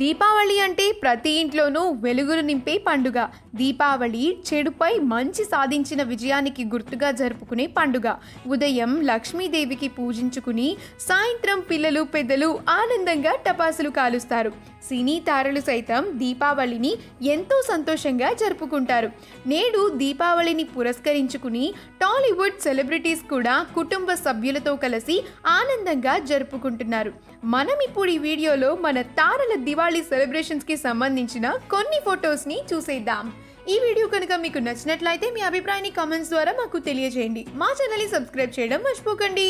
దీపావళి అంటే ప్రతి ఇంట్లోనూ వెలుగులు నింపే పండుగ. దీపావళి చెడుపై మంచి సాధించిన విజయానికి గుర్తుగా జరుపుకునే పండుగ. ఉదయం లక్ష్మీదేవికి పూజించుకుని సాయంత్రం పిల్లలు పెద్దలు ఆనందంగా టపాసులు కాలుస్తారు. సినీ తారలు సైతం దీపావళిని ఎంతో సంతోషంగా జరుపుకుంటారు. నేడు దీపావళిని పురస్కరించుకుని టాలీవుడ్ సెలబ్రిటీస్ కూడా కుటుంబ సభ్యులతో కలిసి ఆనందంగా జరుపుకుంటున్నారు. మనం ఇప్పుడు ఈ వీడియోలో మన తారల దివాళీ సెలబ్రేషన్స్కి సంబంధించిన కొన్ని ఫొటోస్ని చూసేద్దాం. ఈ వీడియో కనుక మీకు నచ్చినట్లయితే మీ అభిప్రాయాన్ని కామెంట్స్ ద్వారా మాకు తెలియజేయండి. మా ఛానల్ని సబ్స్క్రైబ్ చేయడం మర్చిపోకండి.